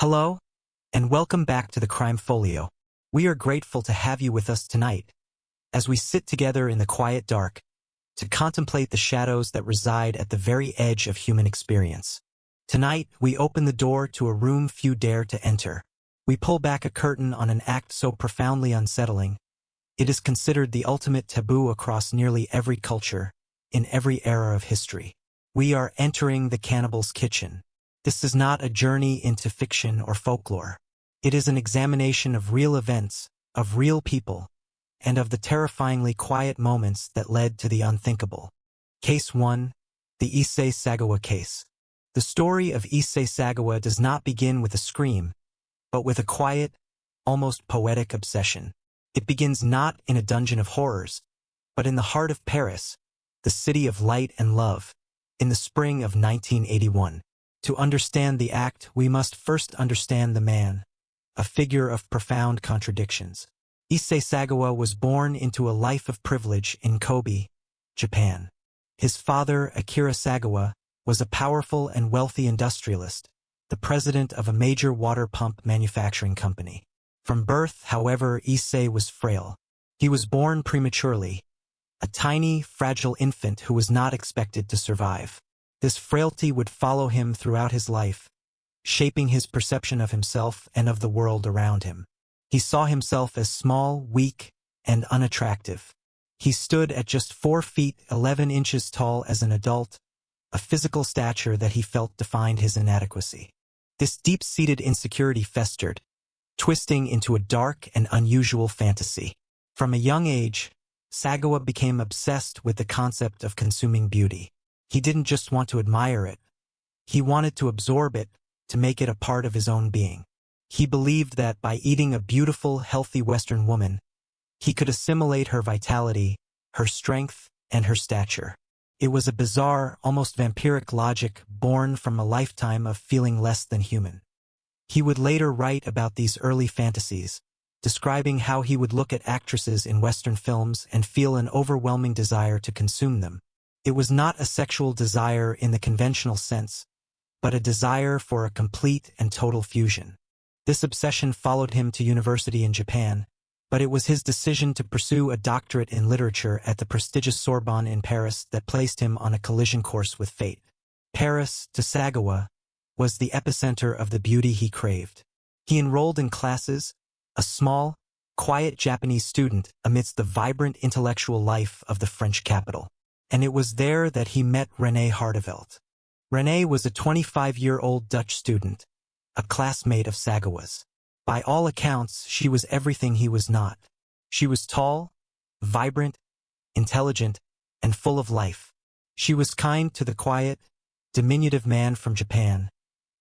Hello, and welcome back to the Crime Folio. We are grateful to have you with us tonight, as we sit together in the quiet dark, to contemplate the shadows that reside at the very edge of human experience. Tonight, we open the door to a room few dare to enter. We pull back a curtain on an act so profoundly unsettling. It is considered the ultimate taboo across nearly every culture, in every era of history. We are entering the cannibal's kitchen. This is not a journey into fiction or folklore. It is an examination of real events, of real people, and of the terrifyingly quiet moments that led to the unthinkable. Case 1. The Issei Sagawa Case. The story of Issei Sagawa does not begin with a scream, but with a quiet, almost poetic obsession. It begins not in a dungeon of horrors, but in the heart of Paris, the city of light and love, in the spring of 1981. To understand the act, we must first understand the man, a figure of profound contradictions. Issei Sagawa was born into a life of privilege in Kobe, Japan. His father, Akira Sagawa, was a powerful and wealthy industrialist, the president of a major water pump manufacturing company. From birth, however, Issei was frail. He was born prematurely, a tiny, fragile infant who was not expected to survive. This frailty would follow him throughout his life, shaping his perception of himself and of the world around him. He saw himself as small, weak, and unattractive. He stood at just 4 feet 11 inches tall as an adult, a physical stature that he felt defined his inadequacy. This deep-seated insecurity festered, twisting into a dark and unusual fantasy. From a young age, Sagawa became obsessed with the concept of consuming beauty. He didn't just want to admire it. He wanted to absorb it, to make it a part of his own being. He believed that by eating a beautiful, healthy Western woman, he could assimilate her vitality, her strength, and her stature. It was a bizarre, almost vampiric logic born from a lifetime of feeling less than human. He would later write about these early fantasies, describing how he would look at actresses in Western films and feel an overwhelming desire to consume them. It was not a sexual desire in the conventional sense, but a desire for a complete and total fusion. This obsession followed him to university in Japan, but it was his decision to pursue a doctorate in literature at the prestigious Sorbonne in Paris that placed him on a collision course with fate. Paris, to Sagawa, was the epicenter of the beauty he craved. He enrolled in classes, a small, quiet Japanese student amidst the vibrant intellectual life of the French capital. And it was there that he met Renée Hardevelt. Renée was a 25-year-old Dutch student, a classmate of Sagawa's. By all accounts, she was everything he was not. She was tall, vibrant, intelligent, and full of life. She was kind to the quiet, diminutive man from Japan,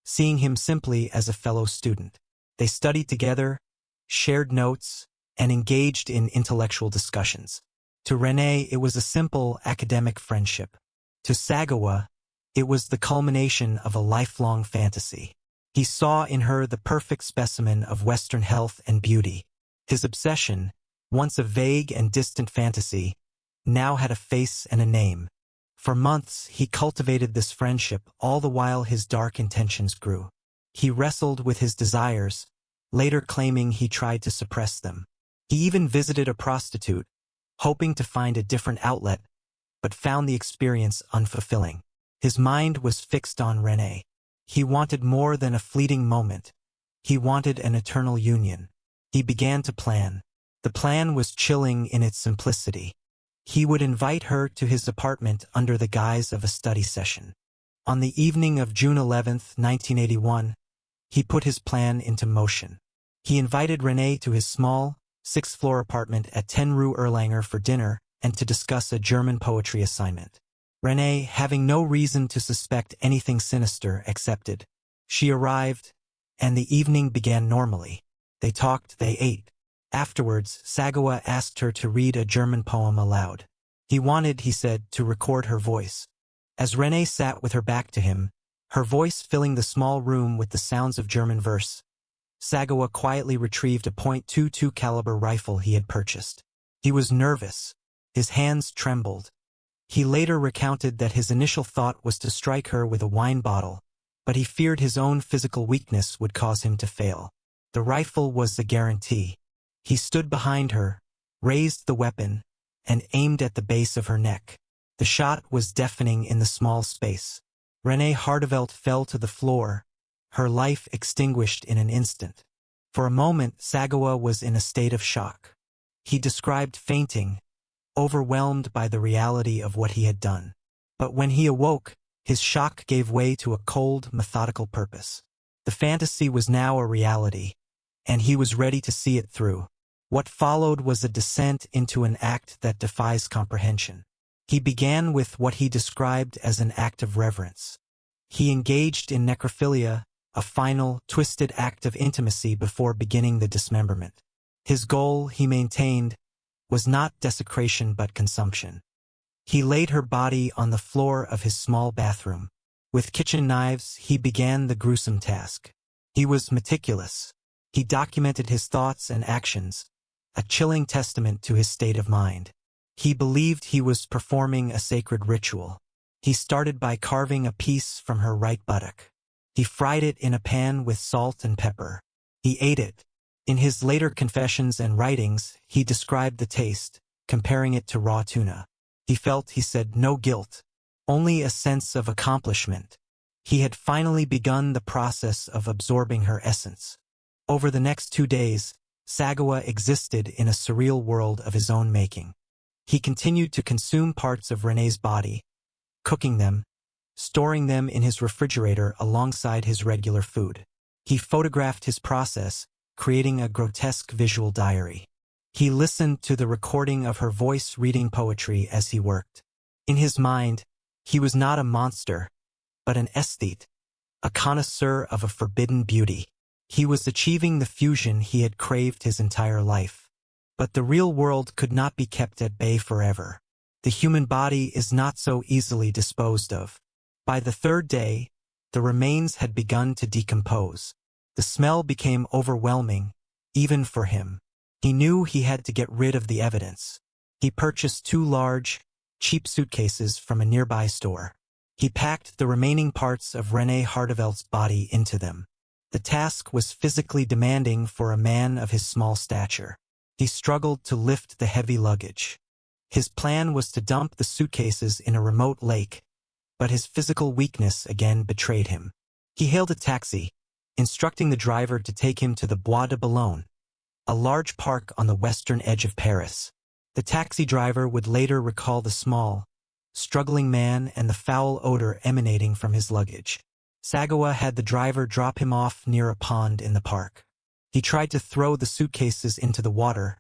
seeing him simply as a fellow student. They studied together, shared notes, and engaged in intellectual discussions. To Renée, it was a simple academic friendship. To Sagawa, it was the culmination of a lifelong fantasy. He saw in her the perfect specimen of Western health and beauty. His obsession, once a vague and distant fantasy, now had a face and a name. For months, he cultivated this friendship, all the while his dark intentions grew. He wrestled with his desires, later claiming he tried to suppress them. He even visited a prostitute, hoping to find a different outlet, but found the experience unfulfilling. His mind was fixed on Renée. He wanted more than a fleeting moment. He wanted an eternal union. He began to plan. The plan was chilling in its simplicity. He would invite her to his apartment under the guise of a study session. On the evening of June 11, 1981, he put his plan into motion. He invited Renée to his small, 6th-floor apartment at 10 Rue Erlanger for dinner and to discuss a German poetry assignment. Renée, having no reason to suspect anything sinister, accepted. She arrived, and the evening began normally. They talked, they ate. Afterwards, Sagawa asked her to read a German poem aloud. He wanted, he said, to record her voice. As Renée sat with her back to him, her voice filling the small room with the sounds of German verse, Sagawa quietly retrieved a .22 caliber rifle he had purchased. He was nervous. His hands trembled. He later recounted that his initial thought was to strike her with a wine bottle, but he feared his own physical weakness would cause him to fail. The rifle was the guarantee. He stood behind her, raised the weapon, and aimed at the base of her neck. The shot was deafening in the small space. Renée Hardevelt fell to the floor, her life extinguished in an instant. For a moment, Sagawa was in a state of shock. He described fainting, overwhelmed by the reality of what he had done. But when he awoke, his shock gave way to a cold, methodical purpose. The fantasy was now a reality, and he was ready to see it through. What followed was a descent into an act that defies comprehension. He began with what he described as an act of reverence. He engaged in necrophilia, a final, twisted act of intimacy before beginning the dismemberment. His goal, he maintained, was not desecration but consumption. He laid her body on the floor of his small bathroom. With kitchen knives, he began the gruesome task. He was meticulous. He documented his thoughts and actions, a chilling testament to his state of mind. He believed he was performing a sacred ritual. He started by carving a piece from her right buttock. He fried it in a pan with salt and pepper. He ate it. In his later confessions and writings, he described the taste, comparing it to raw tuna. He felt, he said, no guilt, only a sense of accomplishment. He had finally begun the process of absorbing her essence. Over the next 2 days, Sagawa existed in a surreal world of his own making. He continued to consume parts of Renée's body, cooking them, storing them in his refrigerator alongside his regular food. He photographed his process, creating a grotesque visual diary. He listened to the recording of her voice reading poetry as he worked. In his mind, he was not a monster, but an aesthete, a connoisseur of a forbidden beauty. He was achieving the fusion he had craved his entire life. But the real world could not be kept at bay forever. The human body is not so easily disposed of. By the 3rd day, the remains had begun to decompose. The smell became overwhelming, even for him. He knew he had to get rid of the evidence. He purchased 2 large, cheap suitcases from a nearby store. He packed the remaining parts of Renée Hardevelt's body into them. The task was physically demanding for a man of his small stature. He struggled to lift the heavy luggage. His plan was to dump the suitcases in a remote lake, but his physical weakness again betrayed him. He hailed a taxi, instructing the driver to take him to the Bois de Boulogne, a large park on the western edge of Paris. The taxi driver would later recall the small, struggling man and the foul odor emanating from his luggage. Sagawa had the driver drop him off near a pond in the park. He tried to throw the suitcases into the water,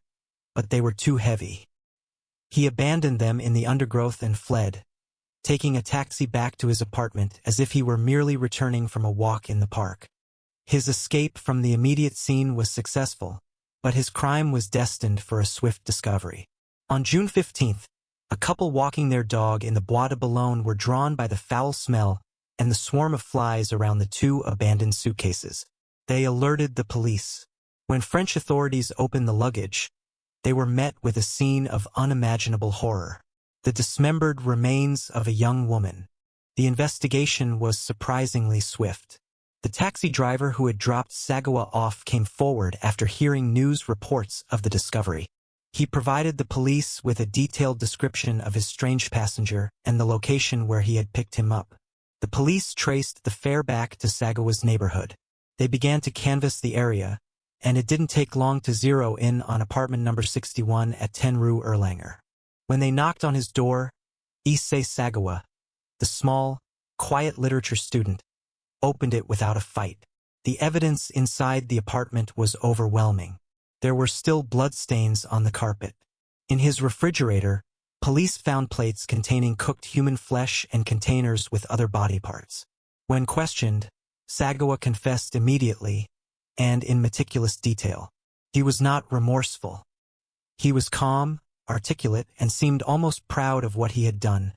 but they were too heavy. He abandoned them in the undergrowth and fled, taking a taxi back to his apartment as if he were merely returning from a walk in the park. His escape from the immediate scene was successful, but his crime was destined for a swift discovery. On June 15th, a couple walking their dog in the Bois de Boulogne were drawn by the foul smell and the swarm of flies around the 2 abandoned suitcases. They alerted the police. When French authorities opened the luggage, they were met with a scene of unimaginable horror. The dismembered remains of a young woman. The investigation was surprisingly swift. The taxi driver who had dropped Sagawa off came forward after hearing news reports of the discovery. He provided the police with a detailed description of his strange passenger and the location where he had picked him up. The police traced the fare back to Sagawa's neighborhood. They began to canvass the area, and it didn't take long to zero in on apartment number 61 at 10 Rue Erlanger. When they knocked on his door, Issei Sagawa, the small, quiet literature student, opened it without a fight. The evidence inside the apartment was overwhelming. There were still bloodstains on the carpet. In his refrigerator, police found plates containing cooked human flesh and containers with other body parts. When questioned, Sagawa confessed immediately and in meticulous detail. He was not remorseful. He was calm, articulate, and seemed almost proud of what he had done,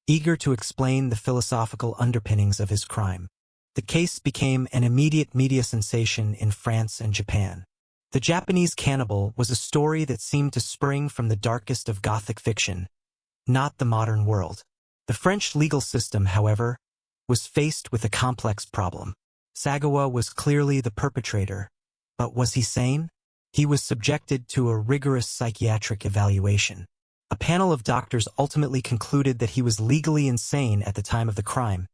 eager to explain the philosophical underpinnings of his crime. The case became an immediate media sensation in France and Japan. The Japanese Cannibal was a story that seemed to spring from the darkest of Gothic fiction, not the modern world. The French legal system, however, was faced with a complex problem. Sagawa was clearly the perpetrator, but was he sane? He was subjected to a rigorous psychiatric evaluation. A panel of doctors ultimately concluded that he was legally insane at the time of the crime,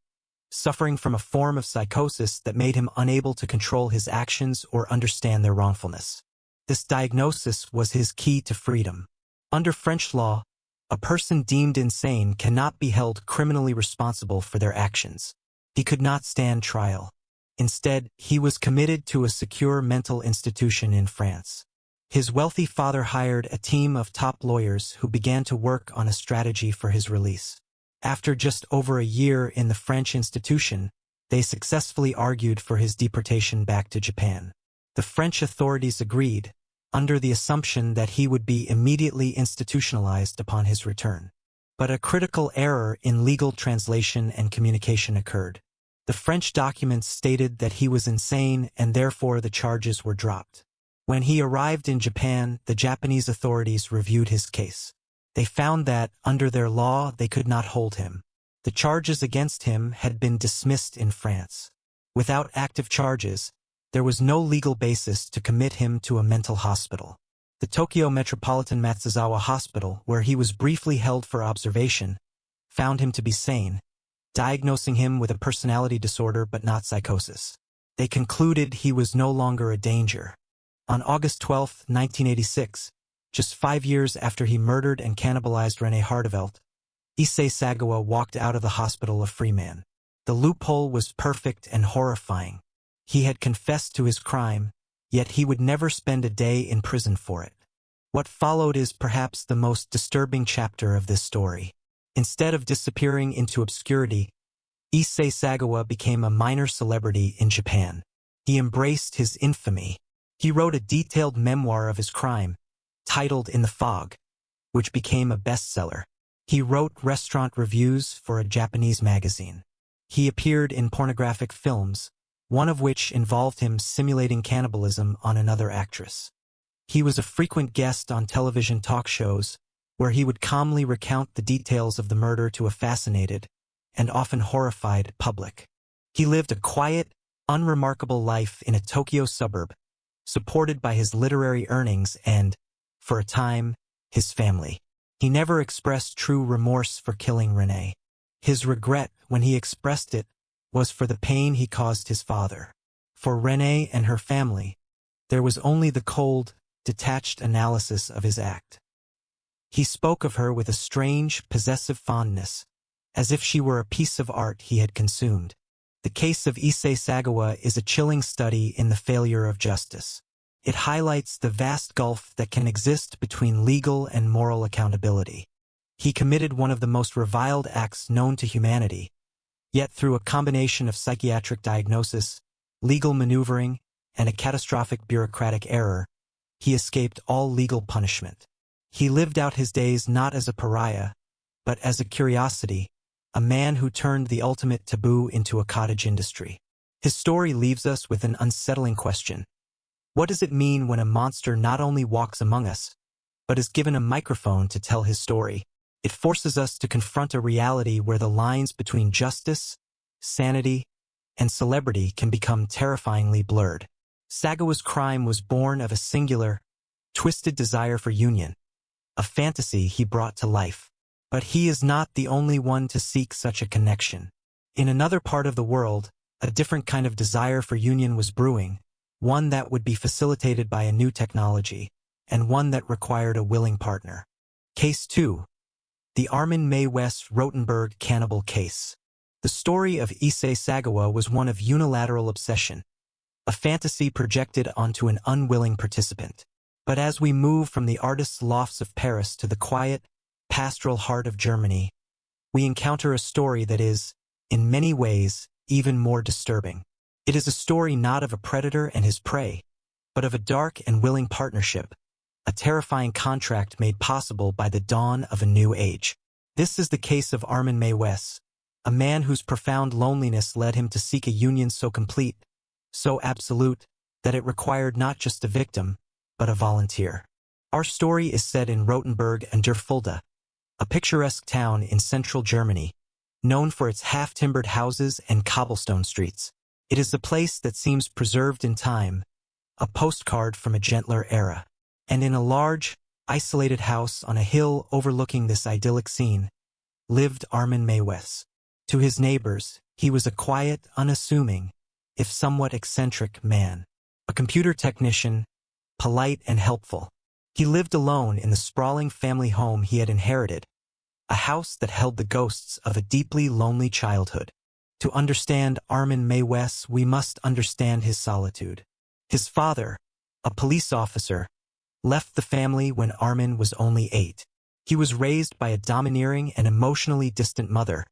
suffering from a form of psychosis that made him unable to control his actions or understand their wrongfulness. This diagnosis was his key to freedom. Under French law, a person deemed insane cannot be held criminally responsible for their actions. He could not stand trial. Instead, he was committed to a secure mental institution in France. His wealthy father hired a team of top lawyers who began to work on a strategy for his release. After just over a year in the French institution, they successfully argued for his deportation back to Japan. The French authorities agreed, under the assumption that he would be immediately institutionalized upon his return. But a critical error in legal translation and communication occurred. The French documents stated that he was insane and therefore the charges were dropped. When he arrived in Japan, the Japanese authorities reviewed his case. They found that, under their law, they could not hold him. The charges against him had been dismissed in France. Without active charges, there was no legal basis to commit him to a mental hospital. The Tokyo Metropolitan Matsuzawa Hospital, where he was briefly held for observation, found him to be sane, diagnosing him with a personality disorder but not psychosis. They concluded he was no longer a danger. On August 12, 1986, just 5 years after he murdered and cannibalized René Hardevelt, Issei Sagawa walked out of the hospital a free man. The loophole was perfect and horrifying. He had confessed to his crime, yet he would never spend a day in prison for it. What followed is perhaps the most disturbing chapter of this story. Instead of disappearing into obscurity, Issei Sagawa became a minor celebrity in Japan. He embraced his infamy. He wrote a detailed memoir of his crime, titled In the Fog, which became a bestseller. He wrote restaurant reviews for a Japanese magazine. He appeared in pornographic films, one of which involved him simulating cannibalism on another actress. He was a frequent guest on television talk shows, where he would calmly recount the details of the murder to a fascinated, and often horrified, public. He lived a quiet, unremarkable life in a Tokyo suburb, supported by his literary earnings and, for a time, his family. He never expressed true remorse for killing René. His regret, when he expressed it, was for the pain he caused his father. For René and her family, there was only the cold, detached analysis of his act. He spoke of her with a strange, possessive fondness, as if she were a piece of art he had consumed. The case of Issei Sagawa is a chilling study in the failure of justice. It highlights the vast gulf that can exist between legal and moral accountability. He committed one of the most reviled acts known to humanity, yet through a combination of psychiatric diagnosis, legal maneuvering, and a catastrophic bureaucratic error, he escaped all legal punishment. He lived out his days not as a pariah, but as a curiosity, a man who turned the ultimate taboo into a cottage industry. His story leaves us with an unsettling question. What does it mean when a monster not only walks among us, but is given a microphone to tell his story? It forces us to confront a reality where the lines between justice, sanity, and celebrity can become terrifyingly blurred. Sagawa's crime was born of a singular, twisted desire for union, a fantasy he brought to life. But he is not the only one to seek such a connection. In another part of the world, a different kind of desire for union was brewing, one that would be facilitated by a new technology, and one that required a willing partner. Case 2. The Armin Mae West Rotenberg Cannibal Case. The story of Issei Sagawa was one of unilateral obsession, a fantasy projected onto an unwilling participant. But as we move from the artist's lofts of Paris to the quiet, pastoral heart of Germany, we encounter a story that is, in many ways, even more disturbing. It is a story not of a predator and his prey, but of a dark and willing partnership, a terrifying contract made possible by the dawn of a new age. This is the case of Armin Mae West, a man whose profound loneliness led him to seek a union so complete, so absolute, that it required not just a victim, but a volunteer. Our story is set in Rotenberg an der Fulda, a picturesque town in central Germany, known for its half-timbered houses and cobblestone streets. It is a place that seems preserved in time, a postcard from a gentler era. And in a large, isolated house on a hill overlooking this idyllic scene, lived Armin Meiwes. To his neighbors, he was a quiet, unassuming, if somewhat eccentric man. A computer technician, polite and helpful. He lived alone in the sprawling family home he had inherited, a house that held the ghosts of a deeply lonely childhood. To understand Armin Meiwes, we must understand his solitude. His father, a police officer, left the family when Armin was only 8. He was raised by a domineering and emotionally distant mother,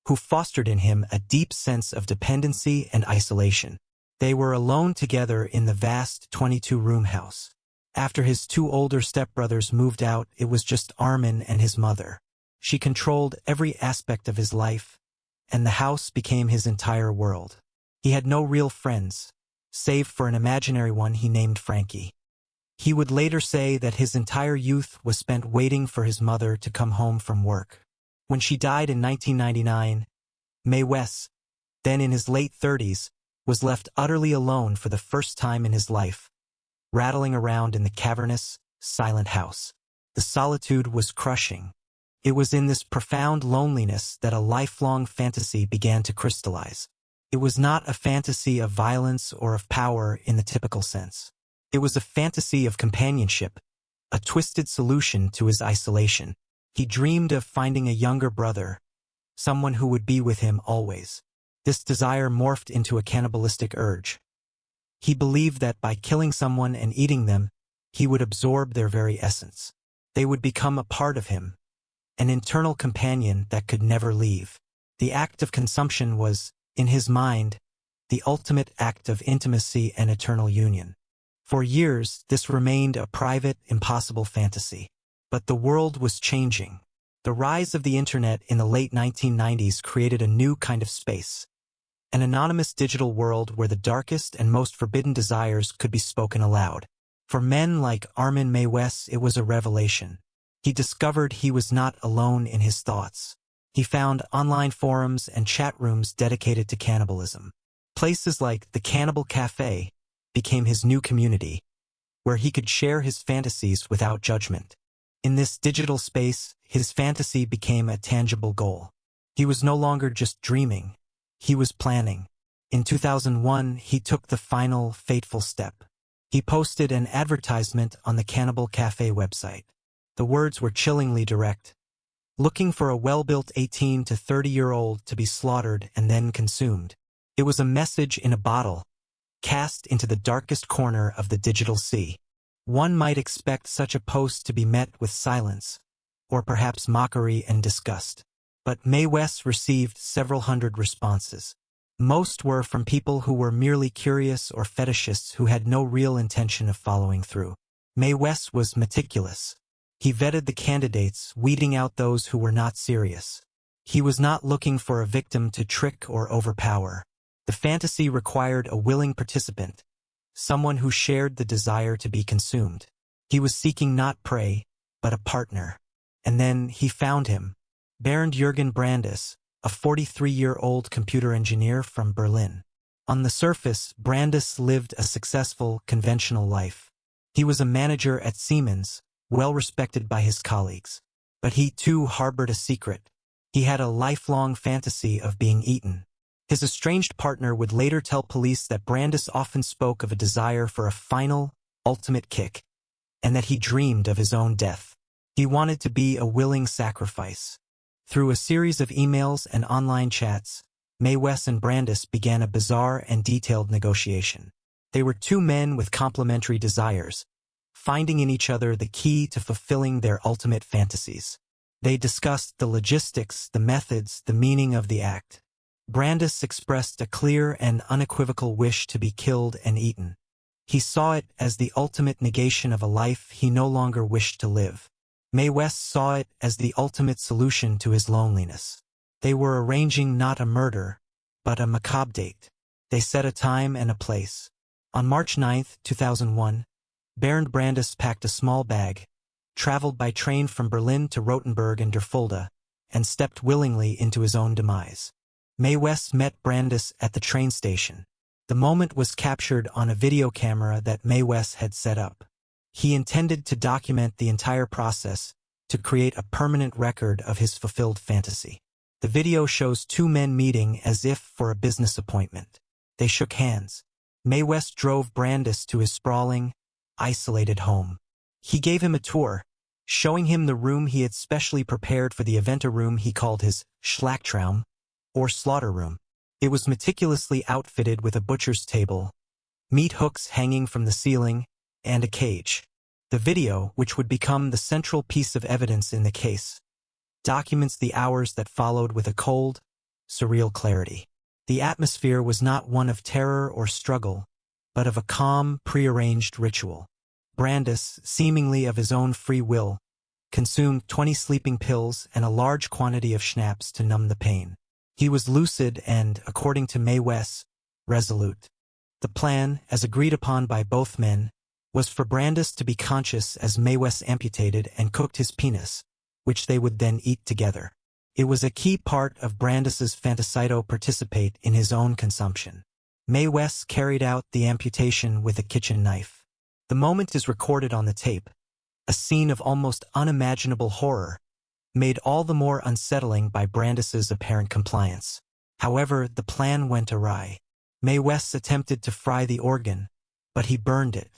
who fostered in him a deep sense of dependency and isolation. They were alone together in the vast 22-room house. After his 2 older stepbrothers moved out, it was just Armin and his mother. She controlled every aspect of his life, and the house became his entire world. He had no real friends, save for an imaginary one he named Frankie. He would later say that his entire youth was spent waiting for his mother to come home from work. When she died in 1999, Meiwes, then in his late 30s, was left utterly alone for the first time in his life, rattling around in the cavernous, silent house. The solitude was crushing. It was in this profound loneliness that a lifelong fantasy began to crystallize. It was not a fantasy of violence or of power in the typical sense. It was a fantasy of companionship, a twisted solution to his isolation. He dreamed of finding a younger brother, someone who would be with him always. This desire morphed into a cannibalistic urge. He believed that by killing someone and eating them, he would absorb their very essence. They would become a part of him, an internal companion that could never leave. The act of consumption was, in his mind, the ultimate act of intimacy and eternal union. For years, this remained a private, impossible fantasy. But the world was changing. The rise of the internet in the late 1990s created a new kind of space. An anonymous digital world where the darkest and most forbidden desires could be spoken aloud. For men like Armin Meiwes, it was a revelation. He discovered he was not alone in his thoughts. He found online forums and chat rooms dedicated to cannibalism. Places like the Cannibal Cafe became his new community, where he could share his fantasies without judgment. In this digital space, his fantasy became a tangible goal. He was no longer just dreaming. He was planning. In 2001, he took the final, fateful step. He posted an advertisement on the Cannibal Cafe website. The words were chillingly direct. Looking for a well-built 18 to 30-year-old to be slaughtered and then consumed. It was a message in a bottle, cast into the darkest corner of the digital sea. One might expect such a post to be met with silence, or perhaps mockery and disgust. But Meiwes received several hundred responses. Most were from people who were merely curious or fetishists who had no real intention of following through. Meiwes was meticulous. He vetted the candidates, weeding out those who were not serious. He was not looking for a victim to trick or overpower. The fantasy required a willing participant, someone who shared the desire to be consumed. He was seeking not prey, but a partner. And then he found him. Bernd Jürgen Brandes, a 43-year-old computer engineer from Berlin. On the surface, Brandes lived a successful, conventional life. He was a manager at Siemens, well respected by his colleagues. But he too harbored a secret. He had a lifelong fantasy of being eaten. His estranged partner would later tell police that Brandes often spoke of a desire for a final, ultimate kick, and that he dreamed of his own death. He wanted to be a willing sacrifice. Through a series of emails and online chats, Meiwes and Brandes began a bizarre and detailed negotiation. They were two men with complementary desires, finding in each other the key to fulfilling their ultimate fantasies. They discussed the logistics, the methods, the meaning of the act. Brandes expressed a clear and unequivocal wish to be killed and eaten. He saw it as the ultimate negation of a life he no longer wished to live. Meiwes saw it as the ultimate solution to his loneliness. They were arranging not a murder, but a macabre date. They set a time and a place. On March 9, 2001, Bernd Brandes packed a small bag, traveled by train from Berlin to Rothenburg and Der Fulda, and stepped willingly into his own demise. Mae West met Brandis at the train station. The moment was captured on a video camera that Mae West had set up. He intended to document the entire process to create a permanent record of his fulfilled fantasy. The video shows two men meeting as if for a business appointment. They shook hands. Mae West drove Brandis to his sprawling, isolated home. He gave him a tour, showing him the room he had specially prepared for the event, a room he called his Schlachtraum, or slaughter room. It was meticulously outfitted with a butcher's table, meat hooks hanging from the ceiling, and a cage. The video, which would become the central piece of evidence in the case, documents the hours that followed with a cold, surreal clarity. The atmosphere was not one of terror or struggle, but of a calm, prearranged ritual. Brandis, seemingly of his own free will, consumed 20 sleeping pills and a large quantity of schnapps to numb the pain. He was lucid and, according to Mae West, resolute. The plan, as agreed upon by both men, was for Brandis to be conscious as Mae West amputated and cooked his penis, which they would then eat together. It was a key part of Brandis's fantasyto participate in his own consumption. Mae West carried out the amputation with a kitchen knife. The moment is recorded on the tape, a scene of almost unimaginable horror, made all the more unsettling by Brandis's apparent compliance. However, the plan went awry. Mae West attempted to fry the organ, but he burned it.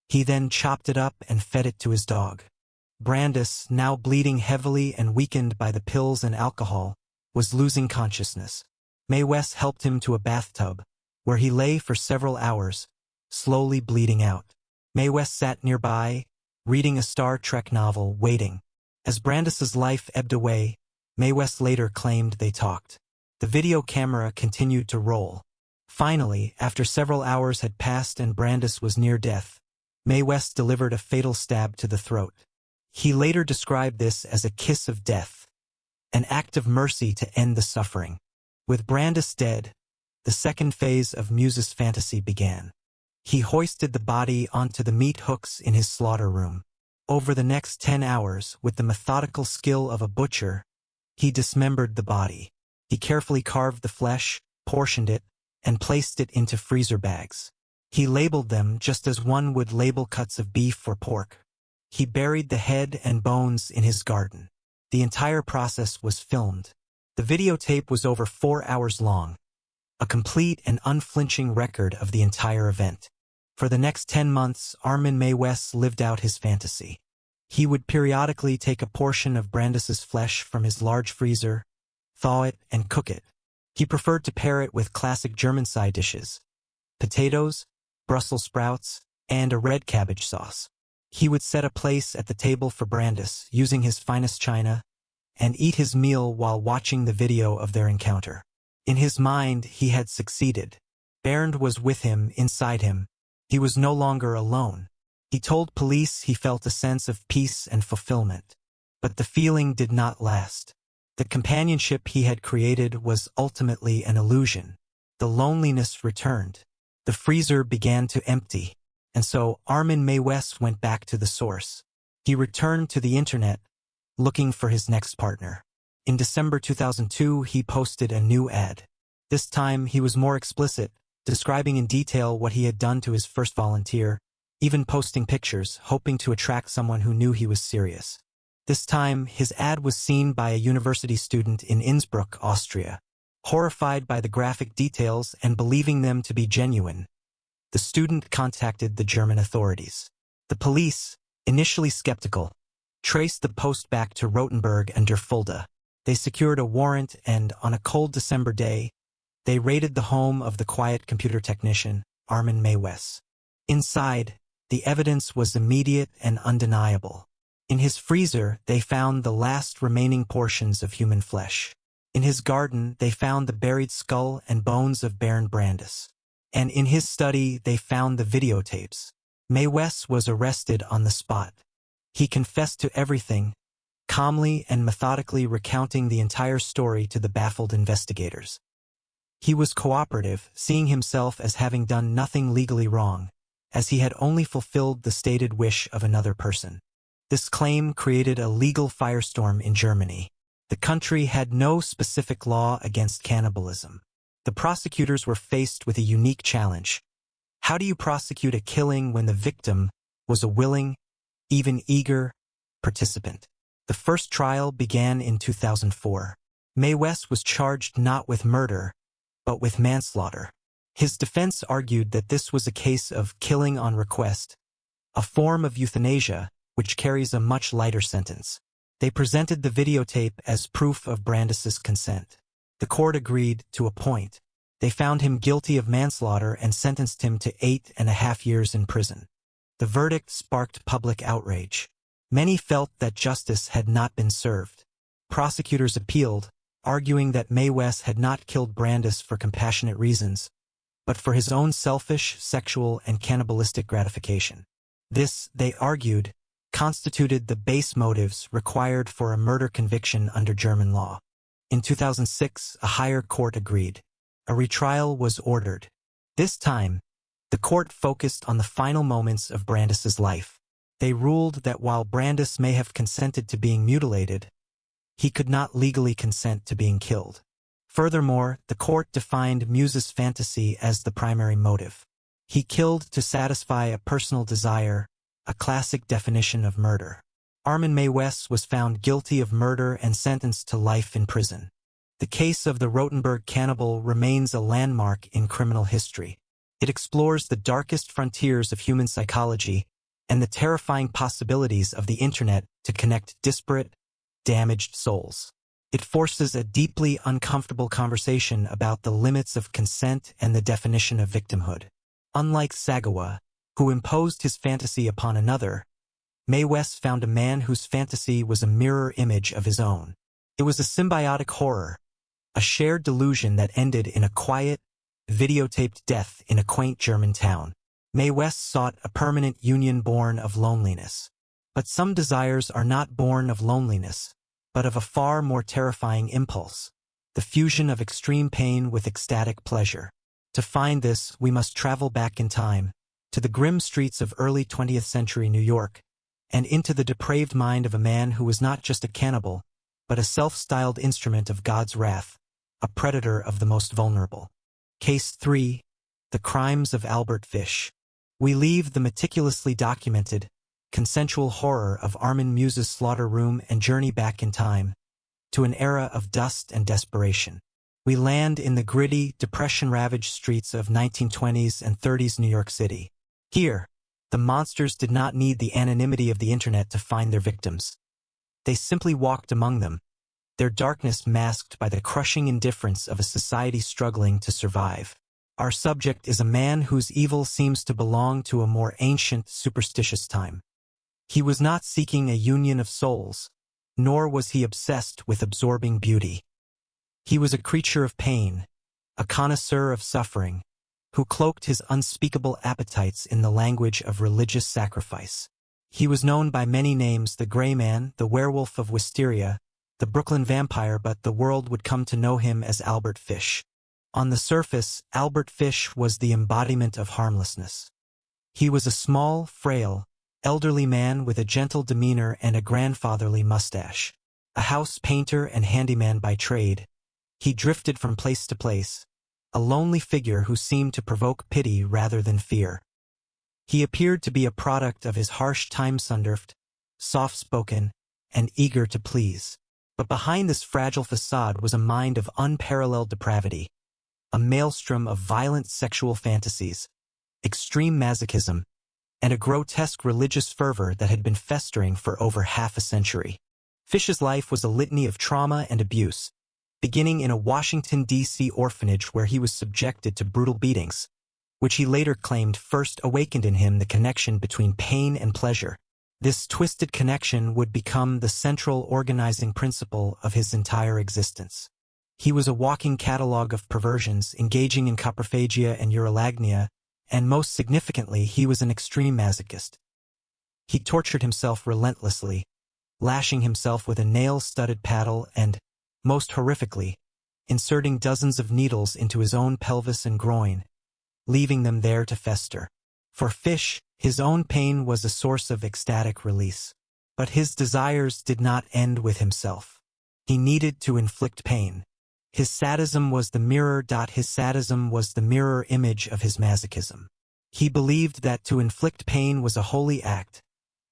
He then chopped it up and fed it to his dog. Brandis, now bleeding heavily and weakened by the pills and alcohol, was losing consciousness. Mae West helped him to a bathtub, where he lay for several hours, slowly bleeding out. Mae West sat nearby, reading a Star Trek novel, waiting. As Brandis's life ebbed away, Mae West later claimed they talked. The video camera continued to roll. Finally, after several hours had passed and Brandis was near death, Mae West delivered a fatal stab to the throat. He later described this as a kiss of death, an act of mercy to end the suffering. With Brandis dead, the second phase of Muse's fantasy began. He hoisted the body onto the meat hooks in his slaughter room. Over the next 10 hours, with the methodical skill of a butcher, he dismembered the body. He carefully carved the flesh, portioned it, and placed it into freezer bags. He labeled them just as one would label cuts of beef or pork. He buried the head and bones in his garden. The entire process was filmed. The videotape was over 4 hours long, a complete and unflinching record of the entire event. For the next 10 months, Armin Mae West lived out his fantasy. He would periodically take a portion of Brandis's flesh from his large freezer, thaw it, and cook it. He preferred to pair it with classic German side dishes, potatoes, Brussels sprouts, and a red cabbage sauce. He would set a place at the table for Brandis, using his finest china, and eat his meal while watching the video of their encounter. In his mind, he had succeeded. Bernd was with him, inside him. He was no longer alone. He told police he felt a sense of peace and fulfillment. But the feeling did not last. The companionship he had created was ultimately an illusion. The loneliness returned. The freezer began to empty. And so Armin Mae West went back to the source. He returned to the internet, looking for his next partner. In December 2002, he posted a new ad. This time, he was more explicit, describing in detail what he had done to his first volunteer, even posting pictures, hoping to attract someone who knew he was serious. This time, his ad was seen by a university student in Innsbruck, Austria. Horrified by the graphic details and believing them to be genuine, the student contacted the German authorities. The police, initially skeptical, traced the post back to Rothenburg and Der Fulda. They secured a warrant and, on a cold December day, they raided the home of the quiet computer technician, Armin Mae West. Inside, the evidence was immediate and undeniable. In his freezer, they found the last remaining portions of human flesh. In his garden, they found the buried skull and bones of Bernd Brandis. And in his study, they found the videotapes. Mae West was arrested on the spot. He confessed to everything, calmly and methodically recounting the entire story to the baffled investigators. He was cooperative, seeing himself as having done nothing legally wrong, as he had only fulfilled the stated wish of another person. This claim created a legal firestorm in Germany. The country had no specific law against cannibalism. The prosecutors were faced with a unique challenge. How do you prosecute a killing when the victim was a willing, even eager, participant? The first trial began in 2004. Mae West was charged not with murder, but with manslaughter. His defense argued that this was a case of killing on request, a form of euthanasia which carries a much lighter sentence. They presented the videotape as proof of Brandis's consent. The court agreed to a point. They found him guilty of manslaughter and sentenced him to 8.5 years in prison. The verdict sparked public outrage. Many felt that justice had not been served. Prosecutors appealed, arguing that Mae West had not killed Brandis for compassionate reasons, but for his own selfish, sexual, and cannibalistic gratification. This, they argued, constituted the base motives required for a murder conviction under German law. In 2006, a higher court agreed. A retrial was ordered. This time, the court focused on the final moments of Brandis's life. They ruled that while Brandis may have consented to being mutilated, he could not legally consent to being killed. Furthermore, the court defined Muse's fantasy as the primary motive. He killed to satisfy a personal desire, a classic definition of murder. Armin Mae West was found guilty of murder and sentenced to life in prison. The case of the Rotenburg cannibal remains a landmark in criminal history. It explores the darkest frontiers of human psychology and the terrifying possibilities of the internet to connect disparate, damaged souls. It forces a deeply uncomfortable conversation about the limits of consent and the definition of victimhood. Unlike Sagawa, who imposed his fantasy upon another, Mae West found a man whose fantasy was a mirror image of his own. It was a symbiotic horror, a shared delusion that ended in a quiet, videotaped death in a quaint German town. Mae West sought a permanent union born of loneliness. But some desires are not born of loneliness, but of a far more terrifying impulse, the fusion of extreme pain with ecstatic pleasure. To find this, we must travel back in time, to the grim streets of early 20th century New York, and into the depraved mind of a man who was not just a cannibal, but a self-styled instrument of God's wrath, a predator of the most vulnerable. Case 3. The Crimes of Albert Fish. We leave the meticulously documented, consensual horror of Armin Muse's slaughter room and journey back in time, to an era of dust and desperation. We land in the gritty, depression-ravaged streets of 1920s and 30s New York City. Here, the monsters did not need the anonymity of the internet to find their victims. They simply walked among them, their darkness masked by the crushing indifference of a society struggling to survive. Our subject is a man whose evil seems to belong to a more ancient, superstitious time. He was not seeking a union of souls, nor was he obsessed with absorbing beauty. He was a creature of pain, a connoisseur of suffering, who cloaked his unspeakable appetites in the language of religious sacrifice. He was known by many names: the Gray Man, the Werewolf of Wisteria, the Brooklyn Vampire, but the world would come to know him as Albert Fish. On the surface, Albert Fish was the embodiment of harmlessness. He was a small, frail, elderly man with a gentle demeanor and a grandfatherly mustache. A house painter and handyman by trade, he drifted from place to place, a lonely figure who seemed to provoke pity rather than fear. He appeared to be a product of his harsh time-sunderft, soft-spoken, and eager to please. But behind this fragile facade was a mind of unparalleled depravity, a maelstrom of violent sexual fantasies, extreme masochism, and a grotesque religious fervor that had been festering for over half a century. Fish's life was a litany of trauma and abuse, beginning in a Washington, D.C. orphanage where he was subjected to brutal beatings, which he later claimed first awakened in him the connection between pain and pleasure. This twisted connection would become the central organizing principle of his entire existence. He was a walking catalog of perversions, engaging in coprophagia and urolagnia, and most significantly, he was an extreme masochist. He tortured himself relentlessly, lashing himself with a nail-studded paddle and, most horrifically, inserting dozens of needles into his own pelvis and groin, leaving them there to fester. For Fish, his own pain was a source of ecstatic release. But his desires did not end with himself. He needed to inflict pain. His sadism was the mirror. His sadism was the mirror image of his masochism. He believed that to inflict pain was a holy act,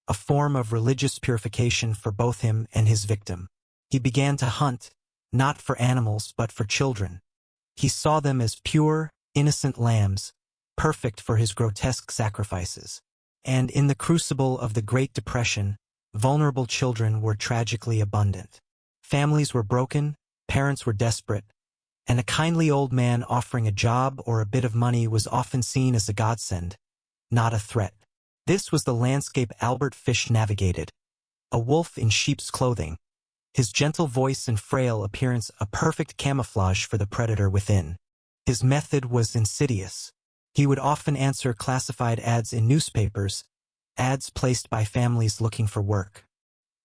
a form of religious purification for both him and his victim. He began to hunt, not for animals but for children. He saw them as pure, innocent lambs, perfect for his grotesque sacrifices. And in the crucible of the Great Depression, vulnerable children were tragically abundant. Families were broken, parents were desperate, and a kindly old man offering a job or a bit of money was often seen as a godsend, not a threat. This was the landscape Albert Fish navigated, a wolf in sheep's clothing, his gentle voice and frail appearance a perfect camouflage for the predator within. His method was insidious. He would often answer classified ads in newspapers, ads placed by families looking for work.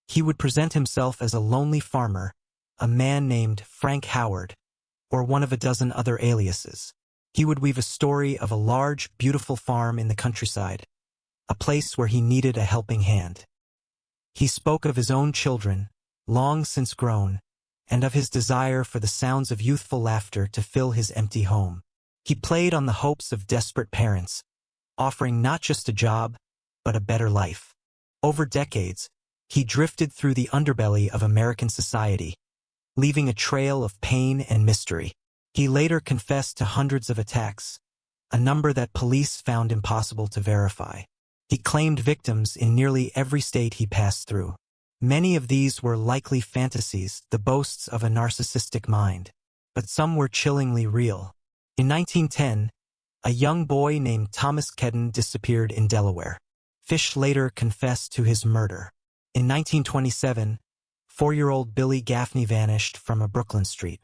He would present himself as a lonely farmer, a man named Frank Howard, or one of a dozen other aliases. He would weave a story of a large, beautiful farm in the countryside, a place where he needed a helping hand. He spoke of his own children, long since grown, and of his desire for the sounds of youthful laughter to fill his empty home. He played on the hopes of desperate parents, offering not just a job, but a better life. Over decades, he drifted through the underbelly of American society, leaving a trail of pain and mystery. He later confessed to hundreds of attacks, a number that police found impossible to verify. He claimed victims in nearly every state he passed through. Many of these were likely fantasies, the boasts of a narcissistic mind, but some were chillingly real. In 1910, a young boy named Thomas Kedden disappeared in Delaware. Fish later confessed to his murder. In 1927, 4-year-old Billy Gaffney vanished from a Brooklyn street.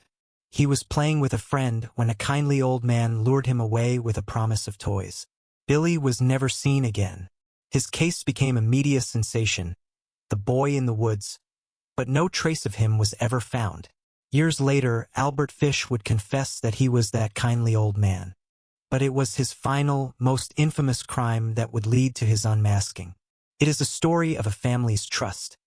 He was playing with a friend when a kindly old man lured him away with a promise of toys. Billy was never seen again. His case became a media sensation, the boy in the woods, but no trace of him was ever found. Years later, Albert Fish would confess that he was that kindly old man. But it was his final, most infamous crime that would lead to his unmasking. It is a story of a family's trust,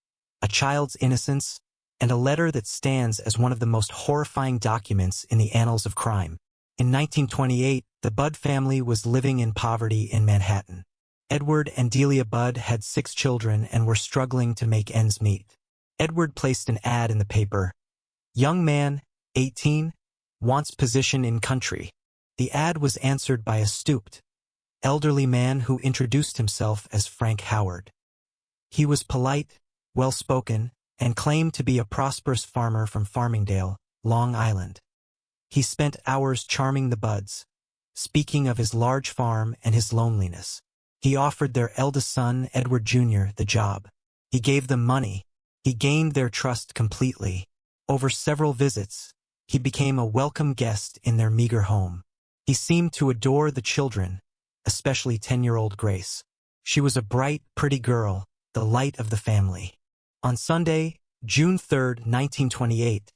a child's innocence, and a letter that stands as one of the most horrifying documents in the annals of crime. In 1928, the Budd family was living in poverty in Manhattan. Edward and Delia Budd had 6 children and were struggling to make ends meet. Edward placed an ad in the paper. "Young man, 18, wants position in country." The ad was answered by a stooped, elderly man who introduced himself as Frank Howard. He was polite, well-spoken, and claimed to be a prosperous farmer from Farmingdale, Long Island. He spent hours charming the Budds, speaking of his large farm and his loneliness. He offered their eldest son, Edward Jr., the job. He gave them money. He gained their trust completely. Over several visits, he became a welcome guest in their meager home. He seemed to adore the children, especially 10-year-old Grace. She was a bright, pretty girl, the light of the family. On Sunday, June 3, 1928,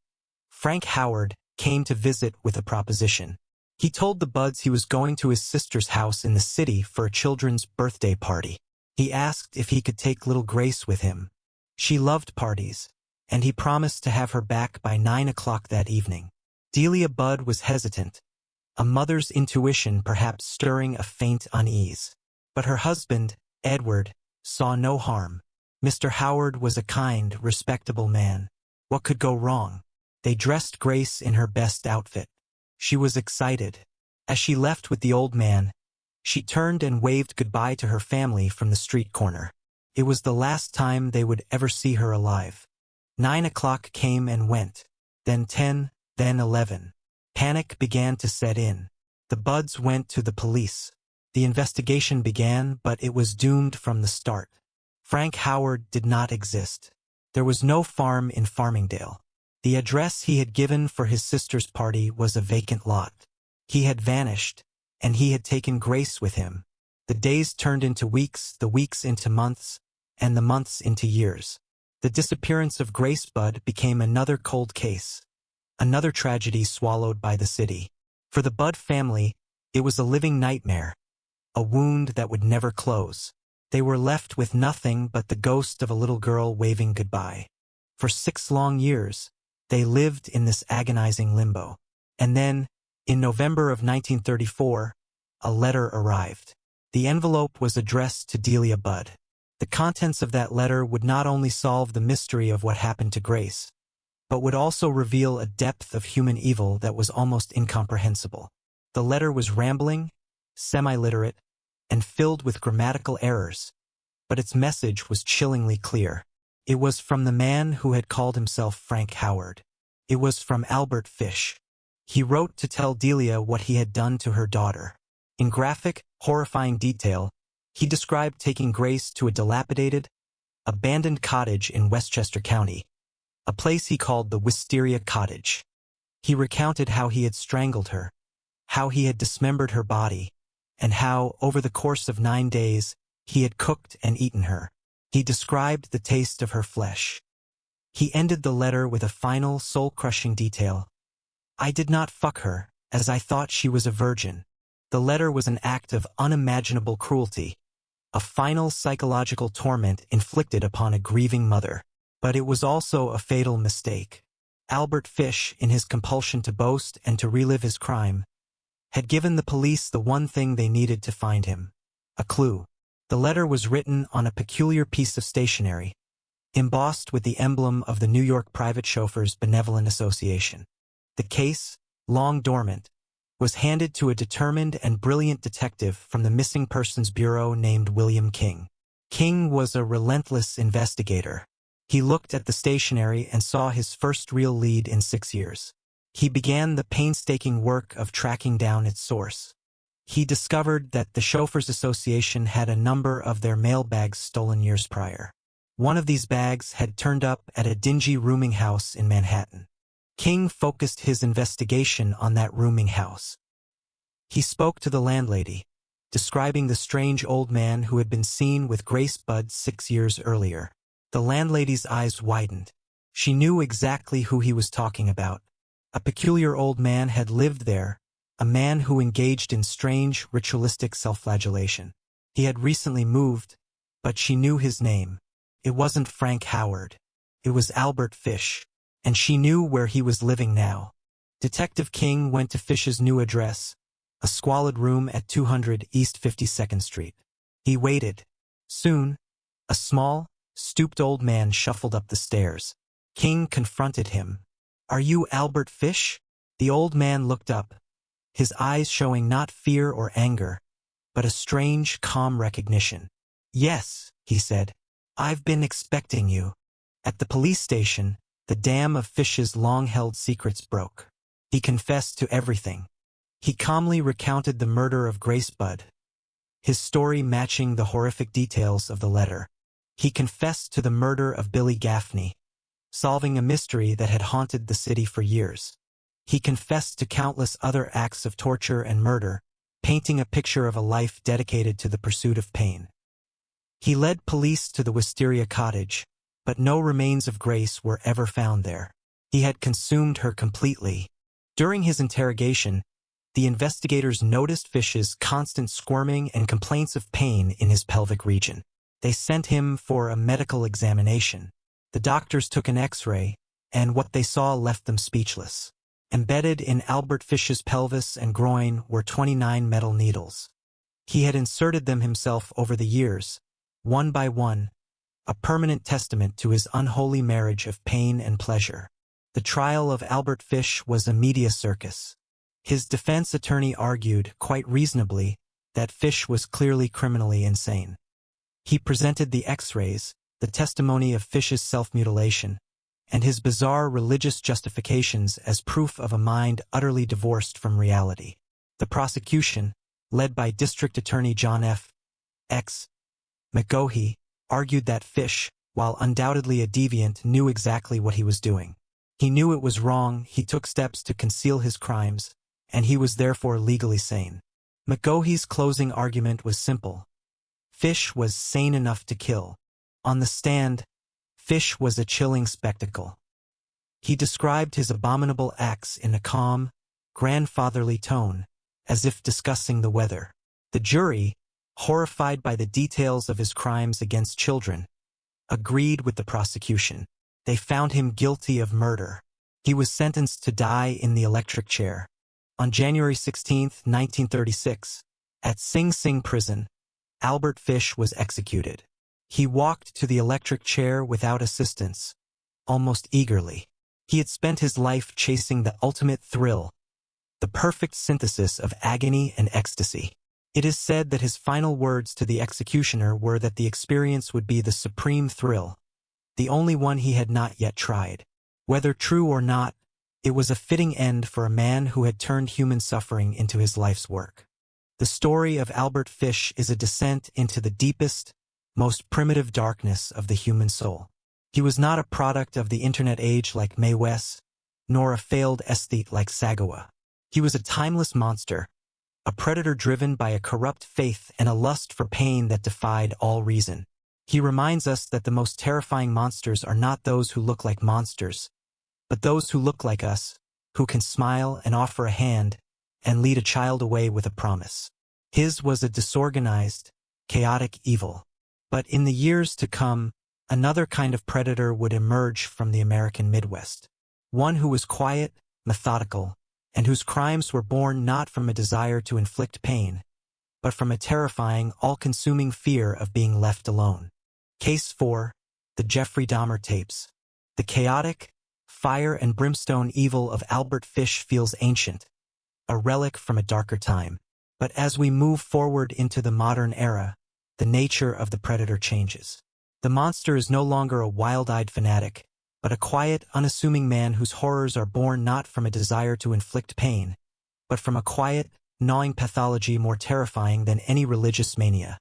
Frank Howard came to visit with a proposition. He told the Budds he was going to his sister's house in the city for a children's birthday party. He asked if he could take little Grace with him. She loved parties, and he promised to have her back by 9 o'clock that evening. Delia Budd was hesitant, a mother's intuition perhaps stirring a faint unease. But her husband, Edward, saw no harm. Mr. Howard was a kind, respectable man. What could go wrong? They dressed Grace in her best outfit. She was excited. As she left with the old man, she turned and waved goodbye to her family from the street corner. It was the last time they would ever see her alive. 9 o'clock came and went, then 10, then 11. Panic began to set in. The Budds went to the police. The investigation began, but it was doomed from the start. Frank Howard did not exist. There was no farm in Farmingdale. The address he had given for his sister's party was a vacant lot. He had vanished, and he had taken Grace with him. The days turned into weeks, the weeks into months, and the months into years. The disappearance of Grace Budd became another cold case, another tragedy swallowed by the city. For the Budd family, it was a living nightmare, a wound that would never close. They were left with nothing but the ghost of a little girl waving goodbye. For 6 long years, They lived in this agonizing limbo. And then, in November of 1934, a letter arrived. The envelope was addressed to Delia Budd. The contents of that letter would not only solve the mystery of what happened to Grace, but would also reveal a depth of human evil that was almost incomprehensible. The letter was rambling, semi-literate, and filled with grammatical errors, but its message was chillingly clear. It was from the man who had called himself Frank Howard. It was from Albert Fish. He wrote to tell Delia what he had done to her daughter. In graphic, horrifying detail, he described taking Grace to a dilapidated, abandoned cottage in Westchester County, a place he called the Wisteria Cottage. He recounted how he had strangled her, how he had dismembered her body, and how, over the course of 9 days, he had cooked and eaten her. He described the taste of her flesh. He ended the letter with a final, soul-crushing detail. I did not fuck her, as I thought she was a virgin. The letter was an act of unimaginable cruelty, a final psychological torment inflicted upon a grieving mother. But it was also a fatal mistake. Albert Fish, in his compulsion to boast and to relive his crime, had given the police the one thing they needed to find him: a clue. The letter was written on a peculiar piece of stationery, embossed with the emblem of the New York Private Chauffeurs Benevolent Association. The case, long dormant, was handed to a determined and brilliant detective from the Missing Persons Bureau named William King. King was a relentless investigator. He looked at the stationery and saw his first real lead in 6 years. He began the painstaking work of tracking down its source. He discovered that the Chauffeurs Association had a number of their mailbags stolen years prior. One of these bags had turned up at a dingy rooming house in Manhattan. King focused his investigation on that rooming house. He spoke to the landlady, describing the strange old man who had been seen with Grace Budd 6 years earlier. The landlady's eyes widened. She knew exactly who he was talking about. A peculiar old man had lived there, a man who engaged in strange, ritualistic self-flagellation. He had recently moved, but she knew his name. It wasn't Frank Howard. It was Albert Fish. And she knew where he was living now. Detective King went to Fish's new address, a squalid room at 200 East 52nd Street. He waited. Soon, a small, stooped old man shuffled up the stairs. King confronted him. "Are you Albert Fish?" The old man looked up, his eyes showing not fear or anger, but a strange, calm recognition. "Yes," he said. "I've been expecting you." At the police station, the dam of Fish's long-held secrets broke. He confessed to everything. He calmly recounted the murder of Grace Budd, his story matching the horrific details of the letter. He confessed to the murder of Billy Gaffney, solving a mystery that had haunted the city for years. He confessed to countless other acts of torture and murder, painting a picture of a life dedicated to the pursuit of pain. He led police to the Wisteria Cottage, but no remains of Grace were ever found there. He had consumed her completely. During his interrogation, the investigators noticed Fish's constant squirming and complaints of pain in his pelvic region. They sent him for a medical examination. The doctors took an X-ray, and what they saw left them speechless. Embedded in Albert Fish's pelvis and groin were 29 metal needles. He had inserted them himself over the years, one by one, a permanent testament to his unholy marriage of pain and pleasure. The trial of Albert Fish was a media circus. His defense attorney argued, quite reasonably, that Fish was clearly criminally insane. He presented the X-rays, the testimony of Fish's self-mutilation, and his bizarre religious justifications as proof of a mind utterly divorced from reality. The prosecution, led by District Attorney John F. X. McGohey, argued that Fish, while undoubtedly a deviant, knew exactly what he was doing. He knew it was wrong, he took steps to conceal his crimes, and he was therefore legally sane. McGohey's closing argument was simple. Fish was sane enough to kill. On the stand, Fish was a chilling spectacle. He described his abominable acts in a calm, grandfatherly tone, as if discussing the weather. The jury, horrified by the details of his crimes against children, agreed with the prosecution. They found him guilty of murder. He was sentenced to die in the electric chair. On January 16, 1936, at Sing Sing prison, Albert Fish was executed. He walked to the electric chair without assistance, almost eagerly. He had spent his life chasing the ultimate thrill, the perfect synthesis of agony and ecstasy. It is said that his final words to the executioner were that the experience would be the supreme thrill, the only one he had not yet tried. Whether true or not, it was a fitting end for a man who had turned human suffering into his life's work. The story of Albert Fish is a descent into the deepest, most primitive darkness of the human soul. He was not a product of the internet age like Mae West, nor a failed aesthete like Sagawa. He was a timeless monster, a predator driven by a corrupt faith and a lust for pain that defied all reason. He reminds us that the most terrifying monsters are not those who look like monsters, but those who look like us, who can smile and offer a hand and lead a child away with a promise. His was a disorganized, chaotic evil. But in the years to come, another kind of predator would emerge from the American Midwest. One who was quiet, methodical, and whose crimes were born not from a desire to inflict pain, but from a terrifying, all-consuming fear of being left alone. Case 4, the Jeffrey Dahmer tapes. The chaotic, fire and brimstone evil of Albert Fish feels ancient, a relic from a darker time. But as we move forward into the modern era, the nature of the predator changes. The monster is no longer a wild-eyed fanatic, but a quiet, unassuming man whose horrors are born not from a desire to inflict pain, but from a quiet, gnawing pathology more terrifying than any religious mania.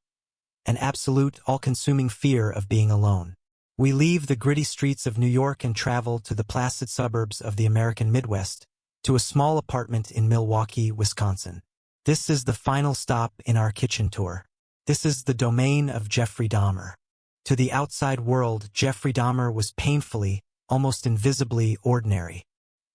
An absolute, all-consuming fear of being alone. We leave the gritty streets of New York and travel to the placid suburbs of the American Midwest, to a small apartment in Milwaukee, Wisconsin. This is the final stop in our kitchen tour. This is the domain of Jeffrey Dahmer. To the outside world, Jeffrey Dahmer was painfully, almost invisibly ordinary.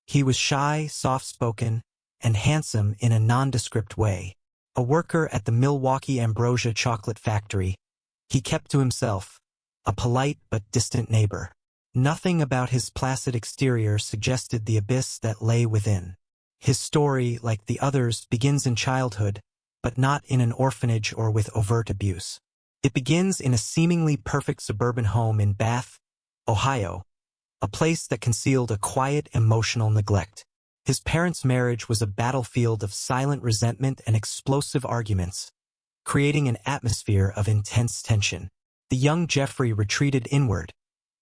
He was shy, soft-spoken, and handsome in a nondescript way. A worker at the Milwaukee Ambrosia chocolate factory, he kept to himself, a polite but distant neighbor. Nothing about his placid exterior suggested the abyss that lay within. His story, like the others, begins in childhood, but not in an orphanage or with overt abuse. It begins in a seemingly perfect suburban home in Bath, Ohio, a place that concealed a quiet, emotional neglect. His parents' marriage was a battlefield of silent resentment and explosive arguments, creating an atmosphere of intense tension. The young Jeffrey retreated inward,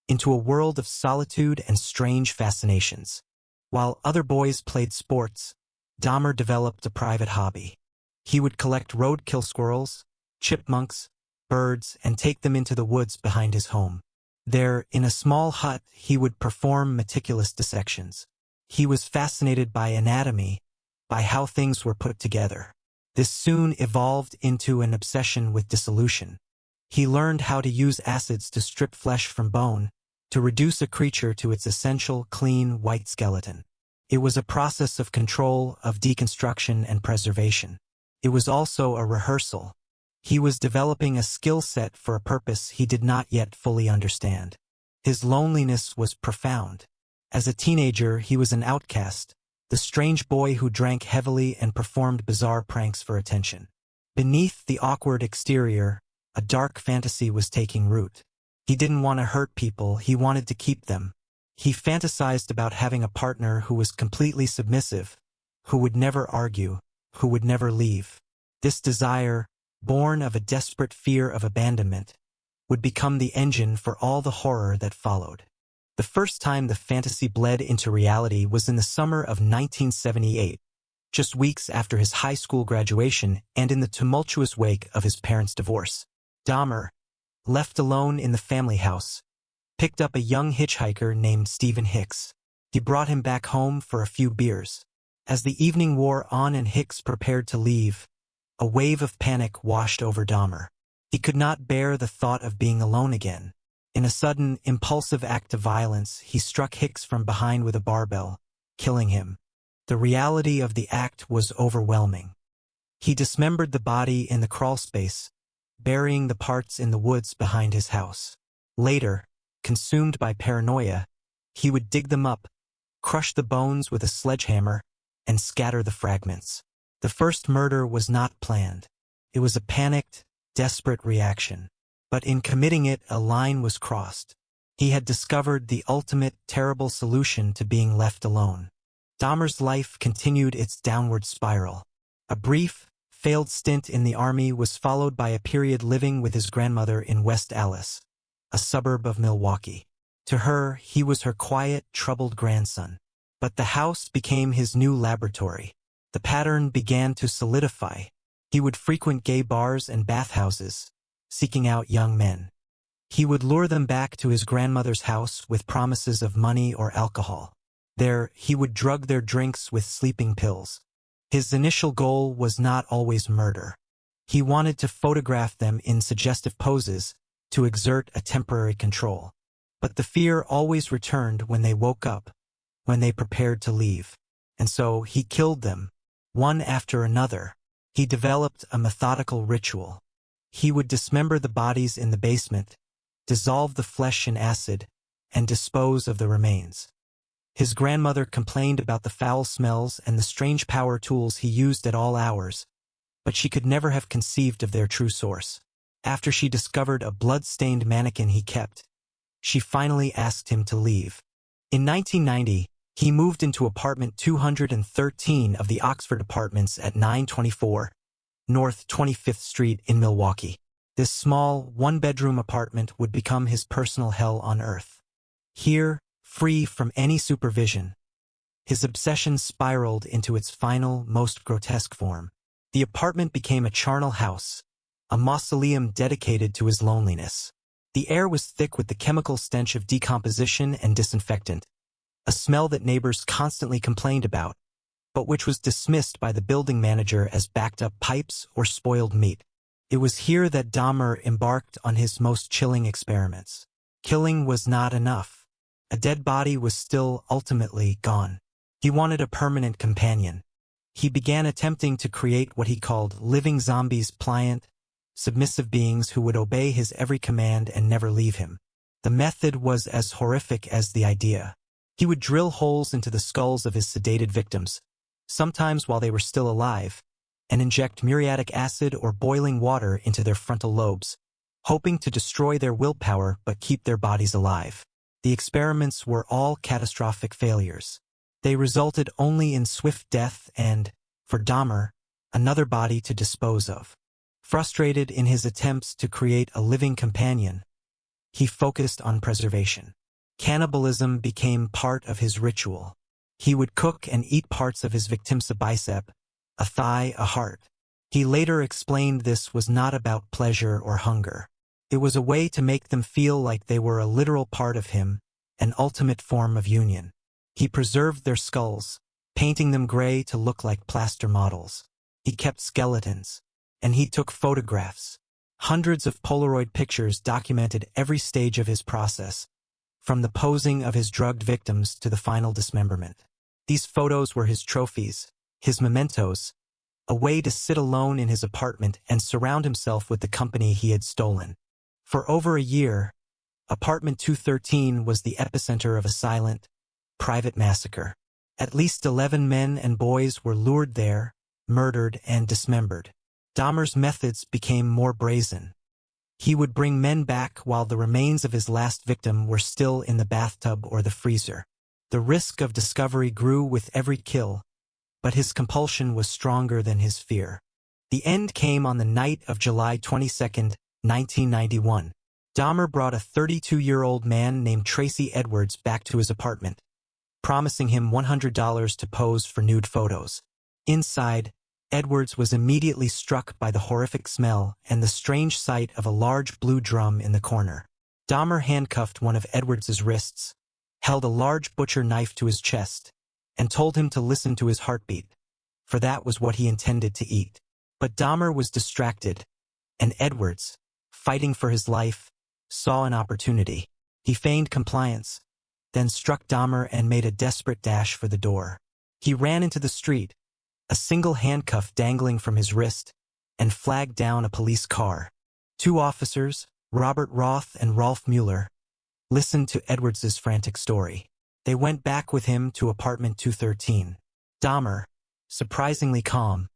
into a world of solitude and strange fascinations. While other boys played sports, Dahmer developed a private hobby. He would collect roadkill squirrels, chipmunks, birds, and take them into the woods behind his home. There, in a small hut, he would perform meticulous dissections. He was fascinated by anatomy, by how things were put together. This soon evolved into an obsession with dissolution. He learned how to use acids to strip flesh from bone, to reduce a creature to its essential, clean, white skeleton. It was a process of control, of deconstruction and preservation. It was also a rehearsal. He was developing a skill set for a purpose he did not yet fully understand. His loneliness was profound. As a teenager, he was an outcast, the strange boy who drank heavily and performed bizarre pranks for attention. Beneath the awkward exterior, a dark fantasy was taking root. He didn't want to hurt people, he wanted to keep them. He fantasized about having a partner who was completely submissive, who would never argue, who would never leave. This desire, born of a desperate fear of abandonment, would become the engine for all the horror that followed. The first time the fantasy bled into reality was in the summer of 1978, just weeks after his high school graduation and in the tumultuous wake of his parents' divorce. Dahmer, left alone in the family house, picked up a young hitchhiker named Stephen Hicks. He brought him back home for a few beers. As the evening wore on and Hicks prepared to leave, a wave of panic washed over Dahmer. He could not bear the thought of being alone again. In a sudden, impulsive act of violence, he struck Hicks from behind with a barbell, killing him. The reality of the act was overwhelming. He dismembered the body in the crawlspace, burying the parts in the woods behind his house. Later, consumed by paranoia, he would dig them up, crush the bones with a sledgehammer, and scatter the fragments. The first murder was not planned. It was a panicked, desperate reaction. But in committing it, a line was crossed. He had discovered the ultimate, terrible solution to being left alone. Dahmer's life continued its downward spiral. A brief, failed stint in the army was followed by a period living with his grandmother in West Allis, a suburb of Milwaukee. To her, he was her quiet, troubled grandson. But the house became his new laboratory. The pattern began to solidify. He would frequent gay bars and bathhouses, seeking out young men. He would lure them back to his grandmother's house with promises of money or alcohol. There, he would drug their drinks with sleeping pills. His initial goal was not always murder. He wanted to photograph them in suggestive poses to exert a temporary control. But the fear always returned when they woke up, when they prepared to leave. And so he killed them, one after another. He developed a methodical ritual. He would dismember the bodies in the basement, dissolve the flesh in acid, and dispose of the remains. His grandmother complained about the foul smells and the strange power tools he used at all hours, but she could never have conceived of their true source. After she discovered a blood-stained mannequin he kept, she finally asked him to leave. In 1990, he moved into apartment 213 of the Oxford Apartments at 924 North 25th Street in Milwaukee. This small, one-bedroom apartment would become his personal hell on earth. Here, free from any supervision, his obsession spiraled into its final, most grotesque form. The apartment became a charnel house, a mausoleum dedicated to his loneliness. The air was thick with the chemical stench of decomposition and disinfectant, a smell that neighbors constantly complained about, but which was dismissed by the building manager as backed-up pipes or spoiled meat. It was here that Dahmer embarked on his most chilling experiments. Killing was not enough. A dead body was still ultimately gone. He wanted a permanent companion. He began attempting to create what he called living zombies, pliant, submissive beings who would obey his every command and never leave him. The method was as horrific as the idea. He would drill holes into the skulls of his sedated victims, sometimes while they were still alive, and inject muriatic acid or boiling water into their frontal lobes, hoping to destroy their willpower but keep their bodies alive. The experiments were all catastrophic failures. They resulted only in swift death and, for Dahmer, another body to dispose of. Frustrated in his attempts to create a living companion, he focused on preservation. Cannibalism became part of his ritual. He would cook and eat parts of his victim's bicep, a thigh, a heart. He later explained this was not about pleasure or hunger. It was a way to make them feel like they were a literal part of him, an ultimate form of union. He preserved their skulls, painting them gray to look like plaster models. He kept skeletons, and he took photographs. Hundreds of Polaroid pictures documented every stage of his process, from the posing of his drugged victims to the final dismemberment. These photos were his trophies, his mementos, a way to sit alone in his apartment and surround himself with the company he had stolen. For over a year, apartment 213 was the epicenter of a silent, private massacre. At least 11 men and boys were lured there, murdered, and dismembered. Dahmer's methods became more brazen. He would bring men back while the remains of his last victim were still in the bathtub or the freezer. The risk of discovery grew with every kill, but his compulsion was stronger than his fear. The end came on the night of July 22, 1991. Dahmer brought a 32-year-old man named Tracy Edwards back to his apartment, promising him $100 to pose for nude photos. Inside, Edwards was immediately struck by the horrific smell and the strange sight of a large blue drum in the corner. Dahmer handcuffed one of Edwards's wrists, held a large butcher knife to his chest, and told him to listen to his heartbeat, for that was what he intended to eat. But Dahmer was distracted, and Edwards, fighting for his life, saw an opportunity. He feigned compliance, then struck Dahmer and made a desperate dash for the door. He ran into the street, a single handcuff dangling from his wrist, and flagged down a police car. Two officers, Robert Roth and Rolf Mueller, listened to Edwards's frantic story. They went back with him to apartment 213. Dahmer, surprisingly calm,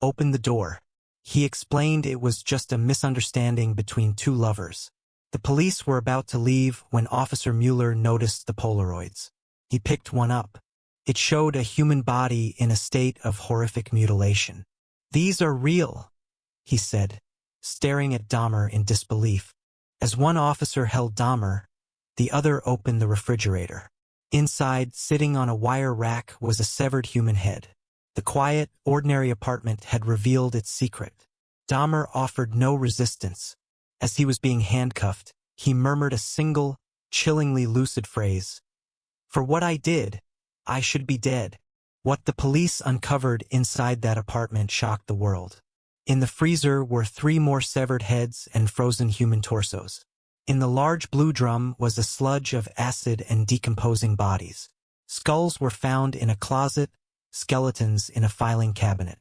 opened the door. He explained it was just a misunderstanding between two lovers. The police were about to leave when Officer Mueller noticed the Polaroids. He picked one up. It showed a human body in a state of horrific mutilation. "These are real," he said, staring at Dahmer in disbelief. As one officer held Dahmer, the other opened the refrigerator. Inside, sitting on a wire rack, was a severed human head. The quiet, ordinary apartment had revealed its secret. Dahmer offered no resistance. As he was being handcuffed, he murmured a single, chillingly lucid phrase. "For what I did, I should be dead." What the police uncovered inside that apartment shocked the world. In the freezer were 3 more severed heads and frozen human torsos. In the large blue drum was a sludge of acid and decomposing bodies. Skulls were found in a closet, skeletons in a filing cabinet.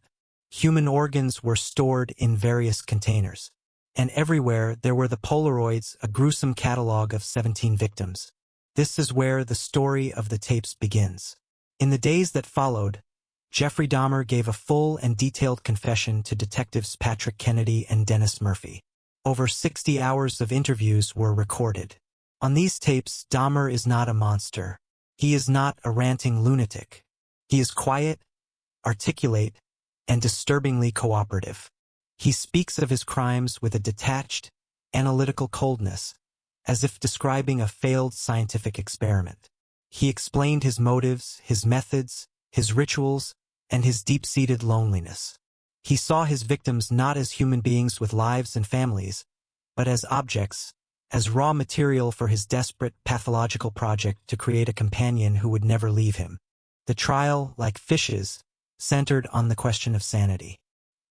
Human organs were stored in various containers. And everywhere there were the Polaroids, a gruesome catalog of 17 victims. This is where the story of the tapes begins. In the days that followed, Jeffrey Dahmer gave a full and detailed confession to detectives Patrick Kennedy and Dennis Murphy. Over 60 hours of interviews were recorded. On these tapes, Dahmer is not a monster. He is not a ranting lunatic. He is quiet, articulate, and disturbingly cooperative. He speaks of his crimes with a detached, analytical coldness, as if describing a failed scientific experiment. He explained his motives, his methods, his rituals, and his deep-seated loneliness. He saw his victims not as human beings with lives and families, but as objects, as raw material for his desperate, pathological project to create a companion who would never leave him. The trial, like Fish's, centered on the question of sanity.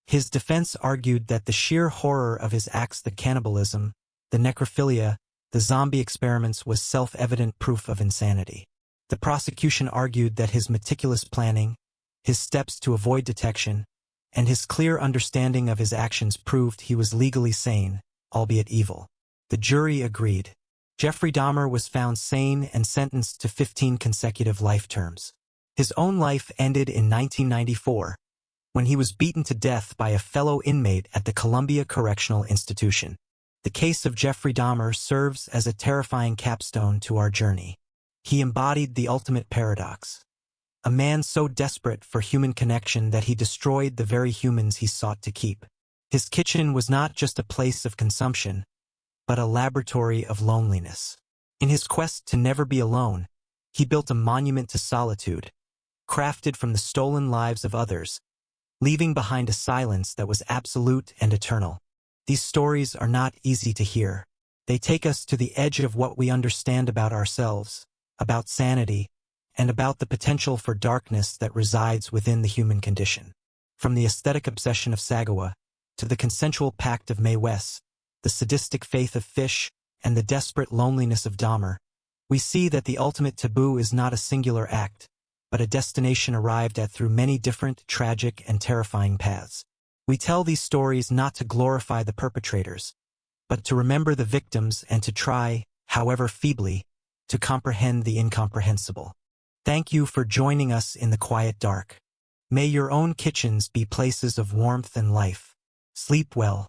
His defense argued that the sheer horror of his acts, the cannibalism, the necrophilia, the zombie experiments, was self-evident proof of insanity. The prosecution argued that his meticulous planning, his steps to avoid detection, and his clear understanding of his actions proved he was legally sane, albeit evil. The jury agreed. Jeffrey Dahmer was found sane and sentenced to 15 consecutive life terms. His own life ended in 1994, when he was beaten to death by a fellow inmate at the Columbia Correctional Institution. The case of Jeffrey Dahmer serves as a terrifying capstone to our journey. He embodied the ultimate paradox. A man so desperate for human connection that he destroyed the very humans he sought to keep. His kitchen was not just a place of consumption, but a laboratory of loneliness. In his quest to never be alone, he built a monument to solitude, crafted from the stolen lives of others, leaving behind a silence that was absolute and eternal. These stories are not easy to hear. They take us to the edge of what we understand about ourselves, about sanity, and about the potential for darkness that resides within the human condition. From the aesthetic obsession of Sagawa, to the consensual pact of Mae West, the sadistic faith of Fish, and the desperate loneliness of Dahmer, we see that the ultimate taboo is not a singular act, but a destination arrived at through many different, tragic, and terrifying paths. We tell these stories not to glorify the perpetrators, but to remember the victims and to try, however feebly, to comprehend the incomprehensible. Thank you for joining us in the quiet dark. May your own kitchens be places of warmth and life. Sleep well.